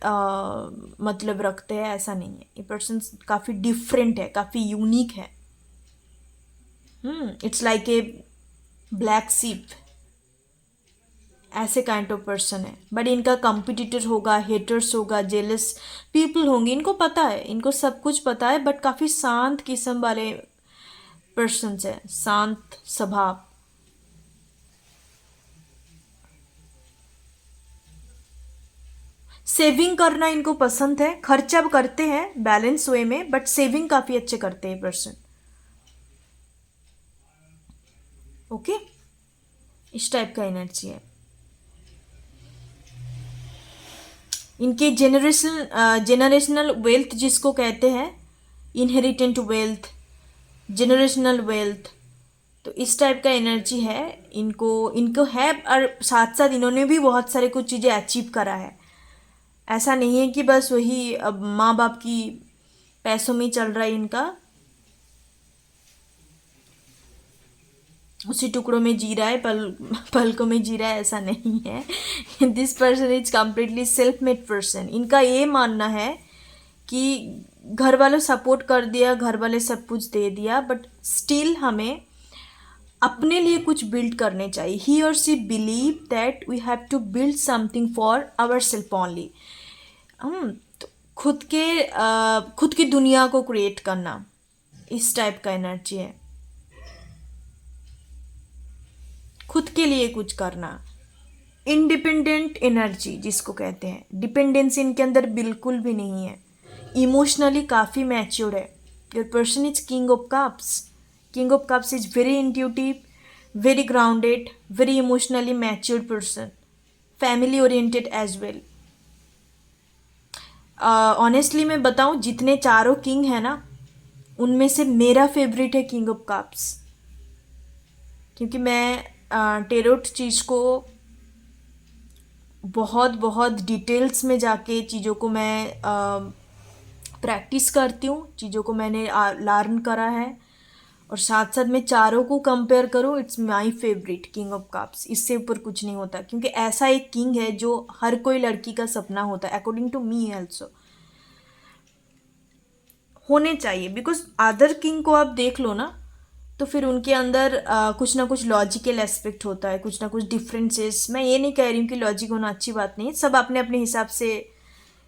मतलब रखते हैं। ऐसा नहीं है, ये पर्सन काफ़ी डिफरेंट है, काफ़ी यूनिक है। इट्स लाइक ए ब्लैक सीप, ऐसे काइंड ऑफ पर्सन है। बट इनका कंपिटिटर होगा, हेटर्स होगा, जेलस पीपल होंगे। इनको पता है, इनको सब कुछ पता है, बट काफ़ी शांत किस्म वाले पर्सन है, शांत स्वभाव। सेविंग करना इनको पसंद है, खर्चा करते हैं बैलेंस वे में, बट सेविंग काफ़ी अच्छे करते हैं पर्सन। ओके, इस टाइप का एनर्जी है इनके। जेनरेशनल वेल्थ जिसको कहते हैं, इनहेरिटेंट वेल्थ, जेनरेशनल वेल्थ, तो इस टाइप का एनर्जी है इनको इनको है। और साथ साथ इन्होंने भी बहुत सारे कुछ चीज़ें अचीव करा है। ऐसा नहीं है कि बस वही अब माँ बाप की पैसों में चल रहा है इनका, उसी टुकड़ों में जी रहा है, पलकों में जी रहा है, ऐसा नहीं है। This person is completely self made person. इनका ये मानना है कि घर वालों सपोर्ट कर दिया, घर वाले सब कुछ दे दिया, बट स्टिल हमें अपने लिए कुछ बिल्ड करने चाहिए। He or she believe that we have to build something for our self only. तो खुद की दुनिया को क्रिएट करना, इस टाइप का एनर्जी है। खुद के लिए कुछ करना, इंडिपेंडेंट एनर्जी जिसको कहते हैं। डिपेंडेंसी इनके अंदर बिल्कुल भी नहीं है। इमोशनली काफ़ी मैच्योर है। Your person is king of cups. King of cups is very intuitive, very grounded, very emotionally matured person, family oriented as well. Honestly मैं बताऊं, जितने चारों किंग है ना, उनमें से मेरा फेवरेट है किंग ऑफ कप्स। क्योंकि मैं टेरोट चीज़ को बहुत बहुत डिटेल्स में जाके चीज़ों को मैं प्रैक्टिस करती हूँ, चीज़ों को मैंने लर्न करा है, और साथ साथ मैं चारों को कंपेयर करूँ, it's my favourite king of cups. इससे ऊपर कुछ नहीं होता, क्योंकि ऐसा एक किंग है जो हर कोई लड़की का सपना होता है, अकॉर्डिंग टू मी ऑल्सो होने चाहिए। बिकॉज अदर किंग को आप देख लो ना, तो फिर उनके अंदर कुछ ना कुछ लॉजिकल एस्पेक्ट होता है, कुछ ना कुछ डिफरेंसेस। मैं ये नहीं कह रही हूँ कि लॉजिक होना अच्छी बात नहीं है, सब अपने अपने हिसाब से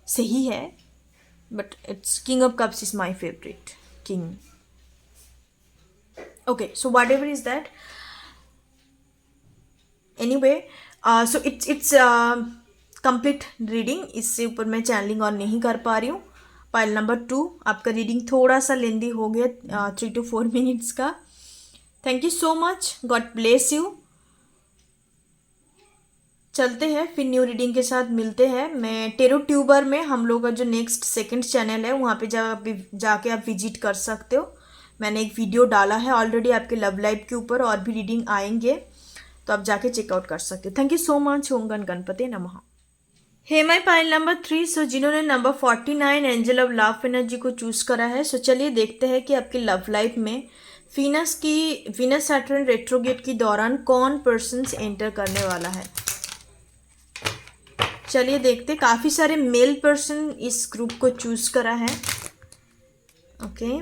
सही है, but it's king of cups is my favourite king. Okay, so what ever is that, anyway, so it's complete reading. इससे ऊपर मैं चैनलिंग ऑन नहीं कर पा रही हूँ। पाइल नंबर 2, आपका रीडिंग थोड़ा सा लेंदी हो गया, 3 to 4 मिनट्स का। Thank you so much, God bless you. चलते हैं फिर न्यू रीडिंग के साथ मिलते हैं। मैं टेरो ट्यूबर में हम लोग का जो नेक्स्ट सेकंड चैनल है, वहाँ पे जाके आप विजिट कर सकते हो। मैंने एक वीडियो डाला है ऑलरेडी आपके लव लाइफ के ऊपर, और भी रीडिंग आएंगे, तो आप जाके चेकआउट कर सकते हो। Thank you so much. ओम गणपति नमः। Hey my pile number 3, so जिन्होंने number 49 angel of love energy को चूज करा है, सो चलिए देखते हैं कि आपके लव लाइफ में वीनस सैटर्न रेट्रोगेट के दौरान कौन पर्सन्स एंटर करने वाला है। चलिए देखते। काफ़ी सारे मेल पर्सन इस ग्रुप को चूज करा है। ओके,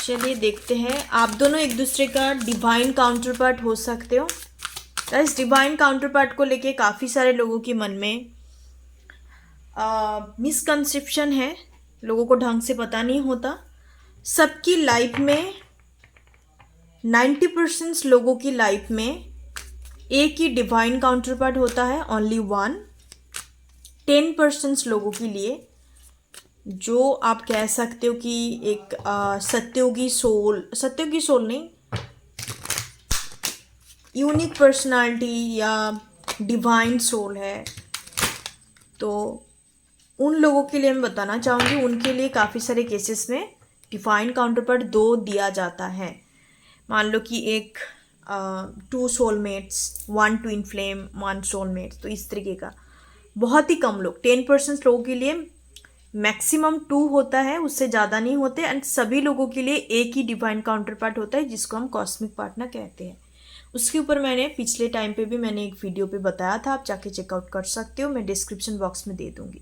चलिए देखते हैं, आप दोनों एक दूसरे का डिवाइन काउंटर पार्ट हो सकते हो। इस डिवाइन काउंटर पार्ट को लेके काफ़ी सारे लोगों के मन में मिसकंसेप्शन है, लोगों को ढंग से पता नहीं होता। सबकी लाइफ में 90% लोगों की लाइफ में एक ही डिवाइन काउंटर पार्ट होता है, ओनली वन। 10% लोगों के लिए जो आप कह सकते हो कि एक सत्योगी सोल नहीं, यूनिक पर्सनालिटी या डिवाइन सोल है। तो उन लोगों के लिए मैं बताना चाहूँगी, उनके लिए काफ़ी सारे केसेस में डिवाइन काउंटर पार्ट 2 दिया जाता है। मान लो कि एक 2 सोलमेट्स, 1 ट्विन फ्लेम, 1 सोलमेट्स, तो इस तरीके का बहुत ही कम लोग, 10% लोगों के लिए मैक्सिमम 2 होता है, उससे ज़्यादा नहीं होते। एंड सभी लोगों के लिए एक ही डिवाइन काउंटर पार्ट होता है जिसको हम कॉस्मिक पार्टनर कहते हैं। उसके ऊपर मैंने पिछले टाइम पे भी मैंने एक वीडियो पे बताया था, आप जाके चेकआउट कर सकते हो, मैं डिस्क्रिप्शन बॉक्स में दे दूंगी।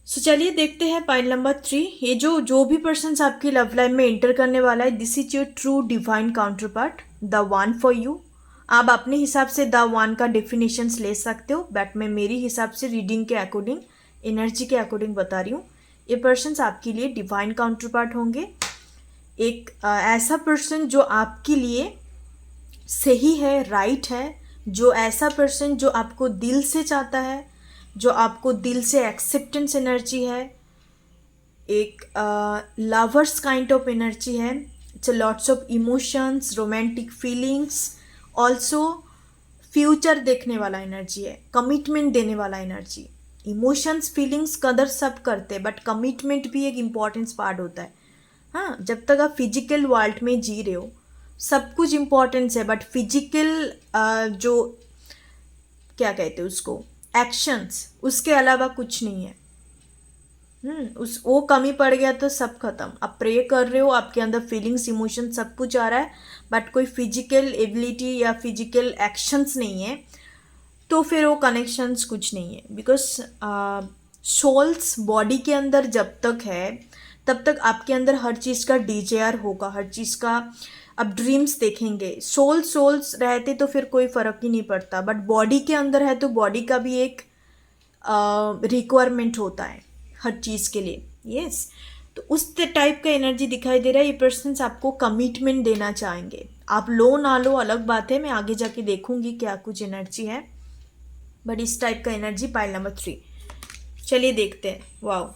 सो चलिए देखते हैं पॉइंट नंबर 3। ये जो भी पर्सन आपकी लव लाइफ में एंटर करने वाला है, this is your true divine counter part, the one for you. आप अपने हिसाब से द वन का डेफिनेशंस ले सकते हो, बट मैं मेरी हिसाब से रीडिंग के अकॉर्डिंग, एनर्जी के अकॉर्डिंग बता रही हूँ। ये पर्सन आपके लिए डिवाइन काउंटर पार्ट होंगे। एक ऐसा पर्सन जो आपके लिए सही है, राइट है, जो ऐसा पर्सन जो आपको दिल से चाहता है, जो आपको दिल से एक्सेप्टेंस एनर्जी है, एक लवर्स काइंड ऑफ एनर्जी है। It's lots of emotions, romantic feelings, also future देखने वाला एनर्जी है, कमिटमेंट देने वाला एनर्जी। इमोशंस, फीलिंग्स कदर सब करते हैं, बट कमिटमेंट भी एक इम्पॉर्टेंस पार्ट होता है। हाँ, जब तक आप फिजिकल वर्ल्ड में जी रहे हो सब कुछ इम्पॉर्टेंस है, बट फिजिकल जो क्या कहते हैं उसको, एक्शंस, उसके अलावा कुछ नहीं है। वो कमी पड़ गया तो सब खत्म। आप प्रे कर रहे हो, आपके अंदर फीलिंग्स, इमोशन सब कुछ आ रहा है, बट कोई फिजिकल एबिलिटी या फिजिकल एक्शंस नहीं है, तो फिर वो कनेक्शंस कुछ नहीं है। बिकॉज सोल्स बॉडी के अंदर जब तक है तब तक आपके अंदर हर चीज़ का डिजायर होगा, हर चीज़ का आप ड्रीम्स देखेंगे। सोल्स रहते तो फिर कोई फ़र्क ही नहीं पड़ता, बट बॉडी के अंदर है तो बॉडी का भी एक रिक्वायरमेंट होता है हर चीज़ के लिए। यस, तो उस टाइप का एनर्जी दिखाई दे रहा है। ये पर्सन्स आपको कमिटमेंट देना चाहेंगे, आप लो ना लो अलग बात है, मैं आगे जाके देखूंगी क्या कुछ एनर्जी है, बट इस टाइप का एनर्जी पाइल नंबर 3। चलिए देखते हैं। Wow,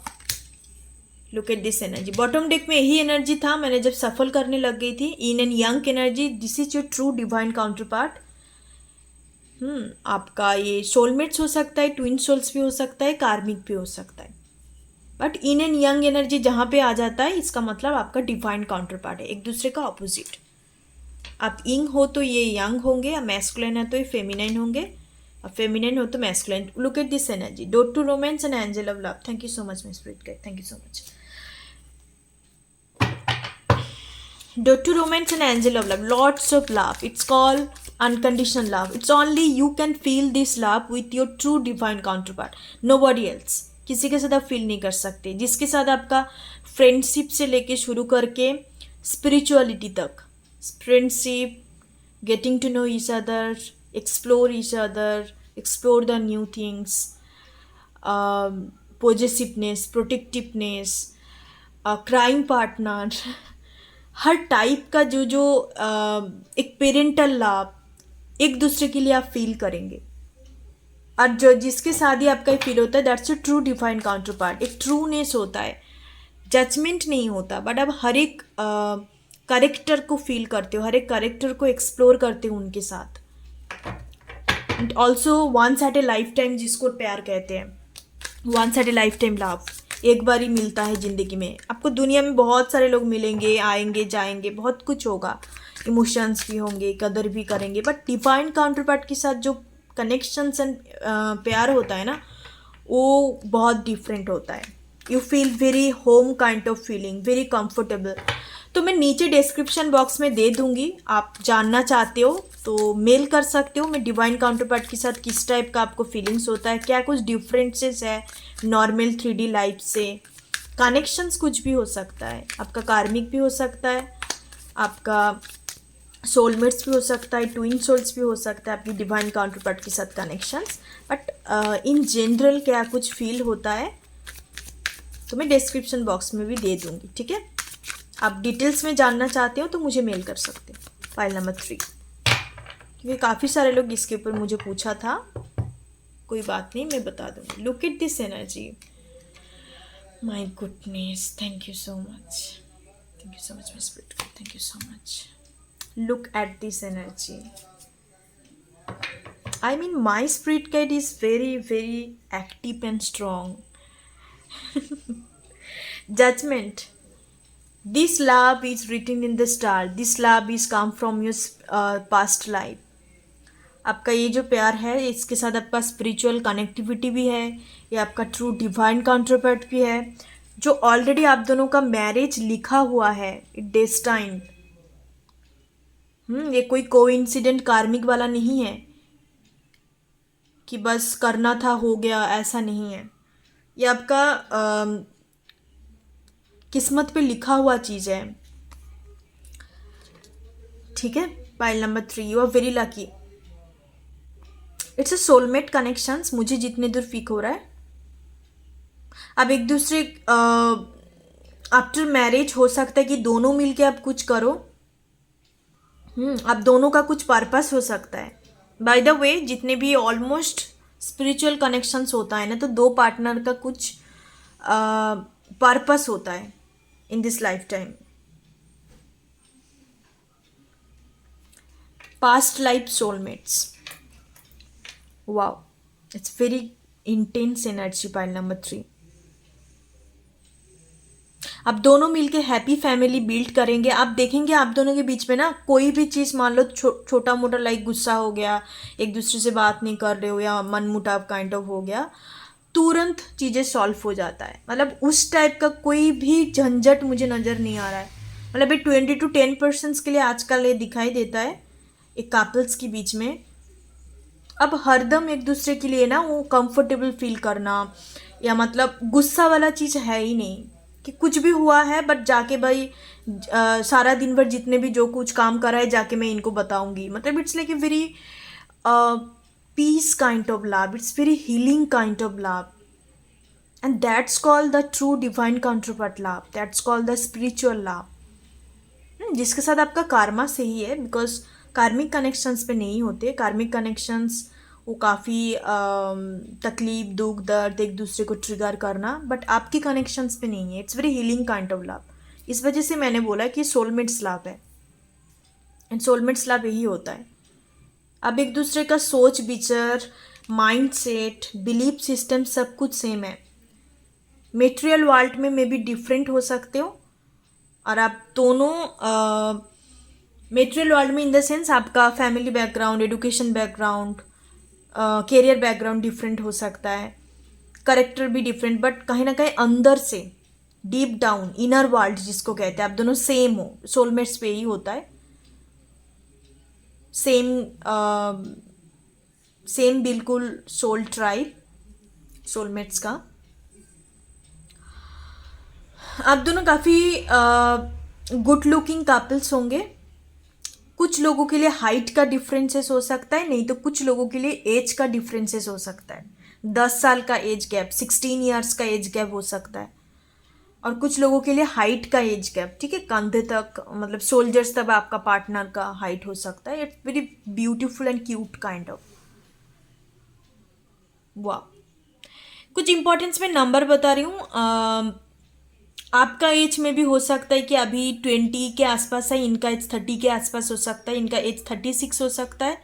look at this energy. Bottom deck में यही एनर्जी था, मैंने जब सफल करने लग गई थी। In and young energy, this is your true divine counter part. आपका ये सोलमेट्स हो सकता है, ट्विन सोल्स भी हो सकता है, कार्मिक भी हो सकता है, but in and young energy जहाँ पे आ जाता है इसका मतलब आपका डिवाइन काउंटर पार्ट है, एक दूसरे का ऑपोजिट। आप इंग हो तो ये यंग होंगे, या मैस्कुलिन है तो ये फेमिनाइन होंगे, और फेमिनाइन हो तो masculine. Look at this energy, door to romance and angel of love. Thank you so much my spirit guide, thank you so much. Door to romance and angel of love, lots of love. It's called unconditional love. It's only you can feel this love with your true divine counterpart. Nobody else. किसी के साथ आप feel नहीं कर सकते, जिसके साथ आपका फ्रेंडशिप से लेके शुरू करके स्पिरिचुअलिटी तक, friendship, getting to know each other, explore each other, explore the new things, positiveness, protectiveness, crime partner, हर टाइप का जो एक पेरेंटल लव एक दूसरे के लिए आप फील करेंगे। और जो जिसके साथ ही आपका फील होता है, that's a true divine counter part. एक ट्रूनेस होता है, जजमेंट नहीं होता, बट आप हर एक कैरेक्टर को फील करते हो, हर एक कैरेक्टर को एक्सप्लोर करते हो उनके साथ। And also once at a life time, जिसको प्यार कहते हैं, once at a life time love एक बार ही मिलता है ज़िंदगी में। आपको दुनिया में बहुत सारे लोग मिलेंगे, आएंगे जाएंगे, बहुत कुछ होगा, इमोशंस भी होंगे, कदर भी करेंगे, बट डिवाइन काउंटर पार्ट के साथ जो कनेक्शंस एंड प्यार होता है ना, वो बहुत डिफरेंट होता है। You feel very home kind of feeling, very comfortable. तो मैं नीचे डिस्क्रिप्शन बॉक्स में दे दूंगी, आप जानना चाहते हो तो मेल कर सकते हो। मैं डिवाइन काउंटर पार्ट के साथ किस टाइप का आपको फीलिंग्स होता है, क्या कुछ डिफरेंसेस है नॉर्मल 3D लाइफ से, कनेक्शंस कुछ भी हो सकता है, आपका कार्मिक भी हो सकता है, आपका सोलमेट्स भी हो सकता है, ट्विन सोल्स भी हो सकता है, आपकी डिवाइन काउंटर पार्ट के साथ कनेक्शंस। बट इन जनरल क्या कुछ फील होता है तो मैं डिस्क्रिप्शन बॉक्स में भी दे दूंगी, ठीक है। आप डिटेल्स में जानना चाहते हो तो मुझे मेल कर सकते हो। फाइल नंबर 3, क्योंकि काफ़ी सारे लोग इसके ऊपर मुझे पूछा था। कोई बात नहीं, मैं बता दूंगी। Look at this energy, my goodness, thank you so much, thank you so much my spirit, thank you so much. Look at this energy. I mean, my spirit guide is very, very active and strong. Judgment. This love is written in the star. This love is come from your past life. आपका ये जो प्यार है इसके साथ आपका spiritual connectivity भी है, ये आपका ट्रू डिवाइन काउंटरपार्ट भी है, जो ऑलरेडी आप दोनों का मैरिज लिखा हुआ है, इट डेस्टाइन्ड। ये कोई कोइंसिडेंट कार्मिक वाला नहीं है कि बस करना था हो गया, ऐसा नहीं है। ये आपका किस्मत पे लिखा हुआ चीज़ है, ठीक है। Pile number 3, you are very lucky. It's a soulmate connections, मुझे जितने दूर फीक हो रहा है। अब एक दूसरे आफ्टर मैरिज हो सकता है कि दोनों मिलके आप कुछ करो। अब दोनों का कुछ पर्पस हो सकता है। बाय द वे, जितने भी ऑलमोस्ट स्पिरिचुअल कनेक्शंस होता है ना, तो दो पार्टनर का कुछ पर्पस होता है in this life time. Past life soulmates, wow, it's very intense energy. Pile number 3, आप दोनों मिलके हैप्पी फैमिली बिल्ड करेंगे। आप देखेंगे आप दोनों के बीच में ना कोई भी चीज़, मान लो छोटा मोटा लाइक गुस्सा हो गया, एक दूसरे से बात नहीं कर रहे हो, या मन मुटाव काइंड ऑफ हो गया, तुरंत चीज़ें सॉल्व हो जाता है। मतलब उस टाइप का कोई भी झंझट मुझे नज़र नहीं आ रहा है। मतलब ये 20 to 10% के लिए आजकल ये दिखाई देता है एक कपल्स के बीच में। अब हरदम एक दूसरे के लिए ना वो कंफर्टेबल फील करना, या मतलब गुस्सा वाला चीज़ है ही नहीं कि कुछ भी हुआ है बट जाके भाई सारा दिन भर जितने भी जो कुछ काम करा है जाके मैं इनको बताऊंगी। मतलब it's like a very peace kind of love, it's very healing kind of love, and that's called the true divine counterpart love, that's called the spiritual love, जिसके साथ आपका कार्मा सही है। बिकॉज कार्मिक कनेक्शंस पे नहीं होते। कार्मिक कनेक्शंस वो काफ़ी तकलीफ, दुख, दर्द, एक दूसरे को ट्रिगर करना, बट आपकी कनेक्शंस पे नहीं है। It's very healing kind of love. इस वजह से मैंने बोला कि सोलमेट्स लव है, एंड सोलमेट्स लव यही होता है। अब एक दूसरे का सोच विचार, माइंड सेट, बिलीफ सिस्टम सब कुछ सेम है। मेटेरियल वर्ल्ड में मे भी डिफरेंट हो सकते हो, और आप दोनों मेटेरियल वर्ल्ड में इन द सेंस आपका family background, education background, career background different हो सकता है, करेक्टर भी डिफरेंट, बट कहीं ना कहीं अंदर से डीप डाउन इनर वर्ल्ड जिसको कहते हैं, आप दोनों सेम हो। सोलमेट्स पे ही होता है सेम, सेम बिल्कुल सोल ट्राइब सोलमेट्स का। आप दोनों काफ़ी गुड लुकिंग कपल्स होंगे। कुछ लोगों के लिए हाइट का डिफरेंसेस हो सकता है, नहीं तो कुछ लोगों के लिए एज का डिफरेंसेस हो सकता है। 10 साल का एज गैप, 16 ईयर्स का एज गैप हो सकता है, और कुछ लोगों के लिए हाइट का एज गैप, ठीक है, कंधे तक, मतलब सोल्जर्स तक आपका पार्टनर का हाइट हो सकता है। It's very beautiful and cute kind of. वाह, कुछ इंपॉर्टेंस में नंबर बता रही हूँ। आपका एज में भी हो सकता है कि अभी 20 के आसपास है, इनका एज 30 के आसपास हो सकता है, इनका एज 36 हो सकता है,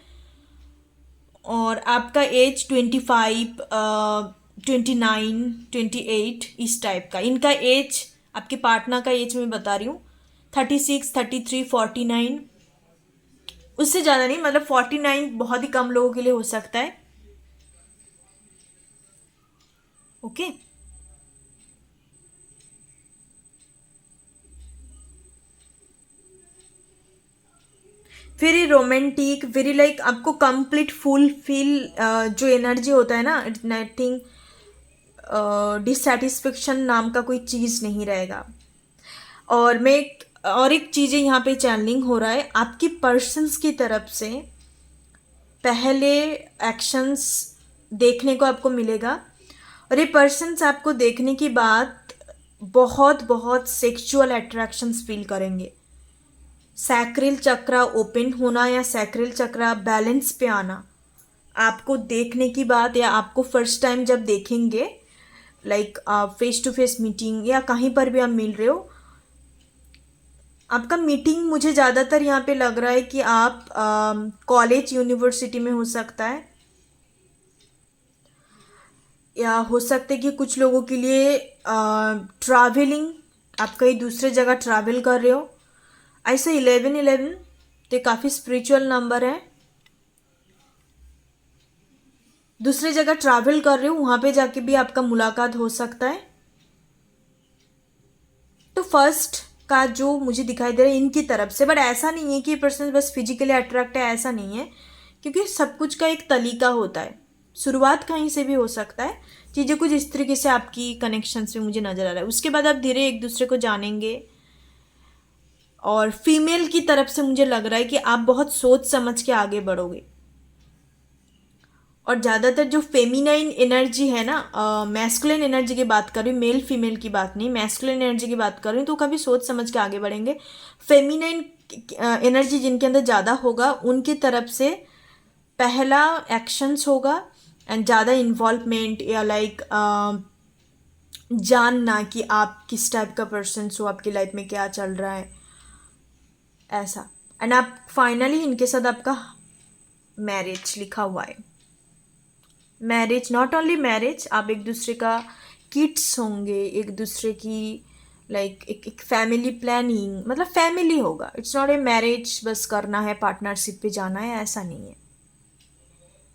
और आपका एज 25, 29, 28 इस टाइप का। इनका एज, आपके पार्टनर का एज मैं बता रही हूँ 36, 33, 49, उससे ज़्यादा नहीं, मतलब 49 बहुत ही कम लोगों के लिए हो सकता है। Okay, very romantic, very like आपको कंप्लीट फुल फील जो एनर्जी होता है ना, इट्स नथिंग डिससेटिस्फेक्शन नाम का कोई चीज़ नहीं रहेगा। और एक चीज़ यहाँ पे चैनलिंग हो रहा है आपकी पर्सन्स की तरफ से, पहले एक्शंस देखने को आपको मिलेगा और ये पर्सन्स आपको देखने के बाद बहुत बहुत सेक्सुअल अट्रैक्शंस फील करेंगे। सैक्रल चक्रा ओपन होना या सैक्रल चक्रा बैलेंस पे आना आपको देखने की बात, या आपको फर्स्ट टाइम जब देखेंगे, like face to face meeting या कहीं पर भी आप मिल रहे हो, आपका मीटिंग मुझे ज़्यादातर यहाँ पे लग रहा है कि आप कॉलेज यूनिवर्सिटी में हो सकता है, या हो सकता है कि कुछ लोगों के लिए ट्रैवलिंग, आप कहीं दूसरे जगह ट्रैवल कर रहे हो। ऐसे 11 तो काफ़ी स्पिरिचुअल नंबर है। दूसरे जगह ट्रैवल कर रहे हो, वहाँ पे जाके भी आपका मुलाकात हो सकता है। तो फर्स्ट का जो मुझे दिखाई दे रहा है इनकी तरफ से, बट ऐसा नहीं है कि पर्सन बस फिजिकली अट्रैक्ट है, ऐसा नहीं है, क्योंकि सब कुछ का एक तरीका होता है। शुरुआत कहीं से भी हो सकता है, चीज़ें कुछ इस तरीके से आपकी कनेक्शंस में मुझे नज़र आ रहा है। उसके बाद आप धीरे एक दूसरे को जानेंगे। और फीमेल की तरफ से मुझे लग रहा है कि आप बहुत सोच समझ के आगे बढ़ोगे। और ज़्यादातर जो फेमिनाइन एनर्जी है ना, मैस्कुलिन एनर्जी की बात कर रही हूँ, मेल फीमेल की बात नहीं, मैस्कुलिन एनर्जी की बात कर रही हूँ, तो कभी सोच समझ के आगे बढ़ेंगे। फेमिनाइन एनर्जी जिनके अंदर ज़्यादा होगा उनकी तरफ से पहला एक्शंस होगा एंड ज़्यादा इन्वॉल्वमेंट, या लाइक जानना कि आप किस टाइप का पर्सन हो, आपकी लाइफ में क्या चल रहा है, ऐसा। एंड आप फाइनली इनके साथ आपका मैरिज लिखा हुआ है। मैरिज, नॉट ओनली मैरिज, आप एक दूसरे का किड्स होंगे, एक दूसरे की लाइक एक फैमिली प्लानिंग, मतलब फैमिली होगा। इट्स नॉट ए मैरिज बस करना है, पार्टनरशिप पे जाना है, ऐसा नहीं है।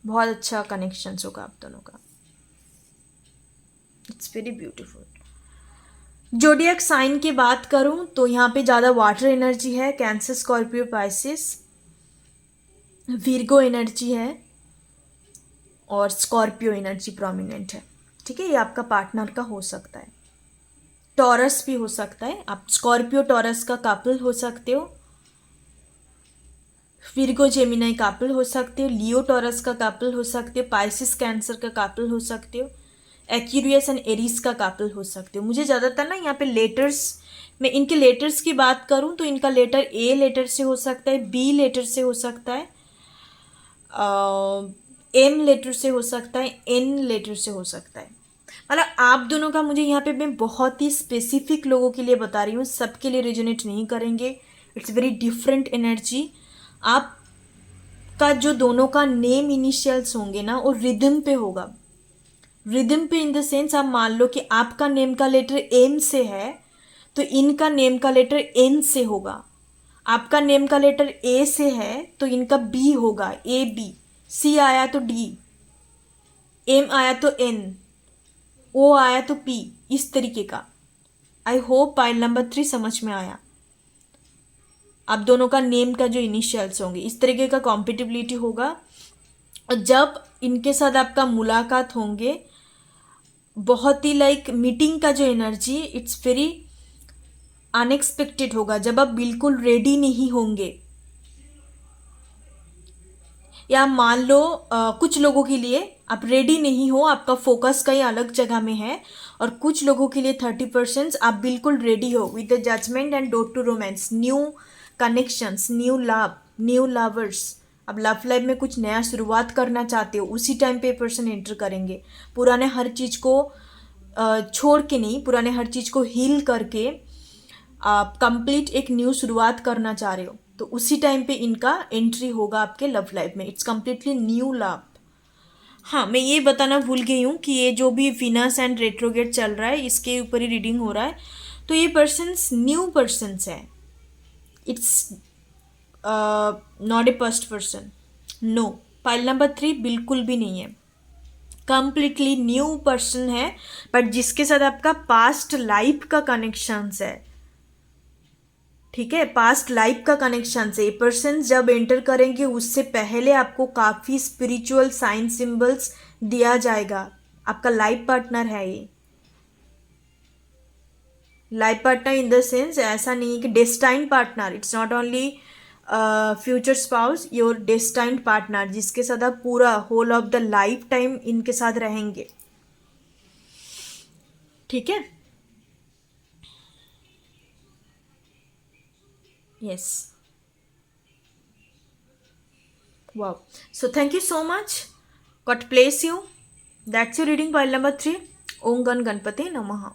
बहुत अच्छा कनेक्शंस होगा आप दोनों का। It's very beautiful. Zodiac sign की बात करूं तो यहाँ पे ज़्यादा वाटर एनर्जी है, Cancer, Scorpio, Pisces, Virgo energy है और स्कॉर्पियो एनर्जी प्रोमिनेंट है। ठीक है, ये आपका पार्टनर का हो सकता है। टॉरस भी हो सकता है, आप स्कॉर्पियो टॉरस का कपल हो सकते हो, विर्गो जेमिनाई कपल हो सकते हो, लियो टॉरस का कपल हो सकते हो, पाइसिस कैंसर का कपल हो सकते हो, एक्यूरियस एंड एरीज का कपल हो सकते हो। मुझे ज़्यादातर ना यहाँ पे लेटर्स में, इनके लेटर्स की बात करूँ तो इनका लेटर ए लेटर से हो सकता है, बी लेटर से हो सकता है, एम लेटर से हो सकता है, एन लेटर से हो सकता है। मतलब आप दोनों का मुझे यहाँ पे मैं बहुत ही स्पेसिफिक लोगों के लिए बता रही हूँ, सबके लिए रेजोनेट नहीं करेंगे। It's very different energy. आप का जो दोनों का नेम इनिशियल्स होंगे ना, वो रिदम पे होगा। रिदम पे इन द सेंस, आप मान लो कि आपका नेम का लेटर एम से है तो इनका नेम का लेटर एन से होगा। आपका नेम का लेटर ए से है तो इनका बी होगा, ए बी। सी आया तो डी, एम आया तो एन, ओ आया तो पी, इस तरीके का। आई होप पाइल नंबर 3 समझ में आया। आप दोनों का नेम का जो इनिशियल्स होंगे, इस तरीके का कॉम्पिटिबिलिटी होगा। और जब इनके साथ आपका मुलाकात होंगे, बहुत ही लाइक मीटिंग का जो एनर्जी, इट्स वेरी अनएक्सपेक्टेड होगा। जब आप बिल्कुल रेडी नहीं होंगे, या मान लो कुछ लोगों के लिए आप रेडी नहीं हो, आपका फोकस कहीं अलग जगह में है, और कुछ लोगों के लिए 30% आप बिल्कुल रेडी हो with the judgment and door to romance, new connections, new love, new lovers. अब लव लाइफ में कुछ नया शुरुआत करना चाहते हो, उसी टाइम पे पर्सन एंटर करेंगे। पुराने हर चीज़ को छोड़ के नहीं, पुराने हर चीज़ को हील करके आप कंप्लीट एक न्यू शुरुआत करना चाह रहे हो, तो उसी टाइम पे इनका एंट्री होगा आपके लव लाइफ में। It's completely new love. हाँ, मैं ये बताना भूल गई हूँ कि ये जो भी विनस एंड रेट्रोगेट चल रहा है, इसके ऊपर ही रीडिंग हो रहा है, तो ये पर्सन्स न्यू पर्सन्स है। It's not a first person, no. Pile number 3 बिल्कुल भी नहीं है, कंप्लीटली न्यू पर्सन है, बट जिसके साथ आपका पास्ट लाइफ का कनेक्शंस है। ठीक है, पास्ट लाइफ का कनेक्शन से पर्सन जब एंटर करेंगे उससे पहले आपको काफ़ी स्पिरिचुअल साइन सिंबल्स दिया जाएगा। आपका लाइफ पार्टनर है ये। Life partner in the sense ऐसा नहीं है कि destined partner, it's not only future spouse, your destined partner, जिसके साथ आप पूरा whole of the life time इनके साथ रहेंगे। ठीक है, yes, wow. So thank you so much, God bless you. That's your reading pile number 3। ओम गण गणपति नमः।